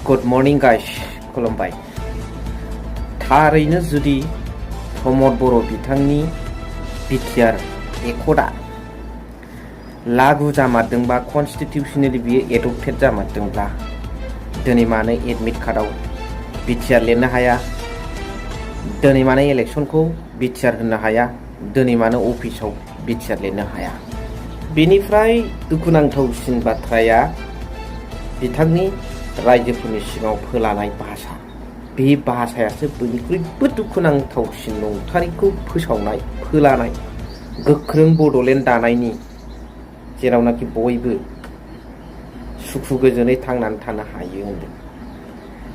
Good morning guys खुलुमबाय। थारैनो जुदि प्रमद बर' बिथांनि बिटिआर एकर्डआ लागु जामारदोंबा कनस्टिटिउसनेलि बियो एडप्टेड जामारदोंब्ला दिनै मानो एडमिट कार्डआव बिटिआर लिरनो हाया, दिनै मानो इलेक्सनखौ बिटिआर होनो हाया, दिनै मानो अफिसाव बिटिआर लिरनो हाया। बेनिफ्राय दुखुनांथावसिन बाथ्राया बिथांनि रायजोफोरनि सिगाङाव फोलानाय भाषा। बे भाषायासो बयनिख्रुइबो दुखुनांथावसिन नंथारैखौ फोसावनाय फोलानाय गोख्रों बड'लेण्ड दानायनि जेरावनाखि बयबो सुखु गोजोनै थांनानै थानो हायो होनदों।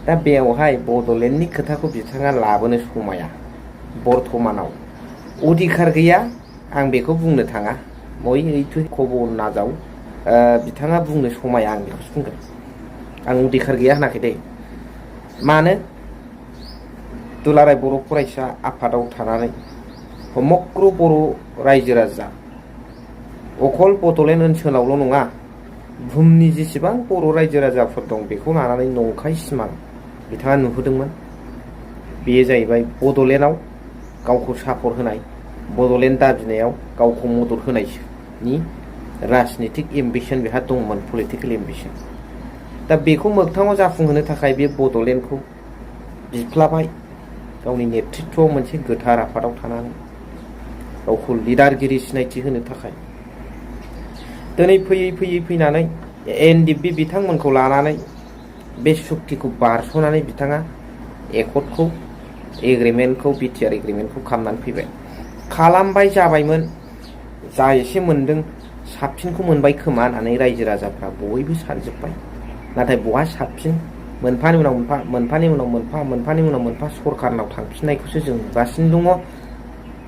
दा बेवहाय बड'लेण्डनि खोथाखौ बिथाङा लाबोनो समाया। बर्थमानाव अधिकार गैया आं बेखौ बुंनो थाङा, बयनिख्रुइ खबर नाजाव बिथाङा बुंनो समाया आं बेखौसो बुंगोन। आं अधिकार गैया होनाखै दे। मानो दुलाराय बर' फरायसा आफादाव थानानै समग्र बर' रायजो राजा अखल बड'लेण्ड ओनसोलावल' नङा, बुहुमनि जेसेबां बर' रायजो राजाफोर दं बेखौ लानानै नंखाय सिमां बिथाङा नुहोदोंमोन। बेयो जाहैबाय बड'लेण्डआव गावखौ सापर्ट होनाय, बड'लेण्ड दाबिनायाव गावखौ मदद होनायनि राजनितिक एम्बिसन बेहा दंमोन, पलिटिकेल एम्बिसन। दा बेखौ मोगथाङाव जाफुंहोनो थाखाय बे बड'लेण्डखौ बिफ्लाबाय गावनि नेतृत्वआव मोनसे गोथार आफादाव थानानै गावखौ लिडारगिरि सिनायथि होनो थाखाय। दिनै फैयै फैयै फैनानै एनडिएफबि बिथांमोनखौ लानानै बे सुक्तिखौ बारस'नानै बिथाङा एकर्डखौ एग्रिमेन्टखौ बिटिआर एग्रिमेन्टखौ खालामनानै फैबाय। खालामबाय जाबायमोन, जा एसे मोनदों साबसिनखौ मोनबाय खोमा होननानै रायजो राजाफ्रा बयबो सानजोब्बाय। नाथाय बहा साबसिन, मोनफानि उनाव मोनफा मोनफानि उनाव मोनफा मोनफानि उनाव मोनफा सरखारनाव थांफिननायखौसो जों नुगासिनो दङ।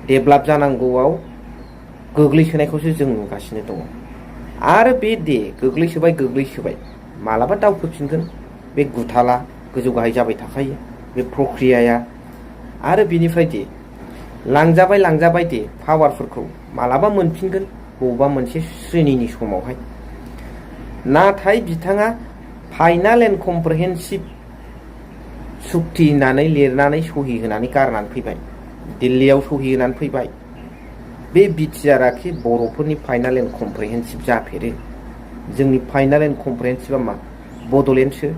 डेभेलप जानांगौआव गोग्लैसोनायखौसो जों नुगासिनो दङ। आरो बे दे गोग्लैसोबाय मालाबा दावखोफिनगोन, बे गुथाला गोजौ गाहाय जाबाय थाखायो बे प्रक्रियाया। आरो बिनिफ्राय दे लांजाबाय दे पावारफोरखौ मालाबा मोनफिनगोन बबेबा मोनसे श्रेणिनि समावहाय। नाथाय बिथाङा फाइनाल एन्ड कमप्रिहेन्सिभ सुक्ति होननानै लिरनानै सहि होनानै गारनानै फैबाय, दिल्लीयाव सहि होनानै फैबाय। बे बिटिआरआखि बर'फोरनि फाइनाल एन्ड कमप्रिहेन्सिभ जाफेरो। जोंनि फाइनाल एन्ड कमप्रिहेन्सिभआ मा? बड'लेण्डसो।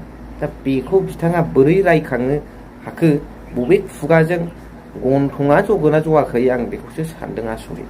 दा बेखौ बिथाङा बोरै रायखांनो हाखो, बबे खुगाजों गन्थङा जगोना जवाखै आं बेखौसो सानदों आसरित।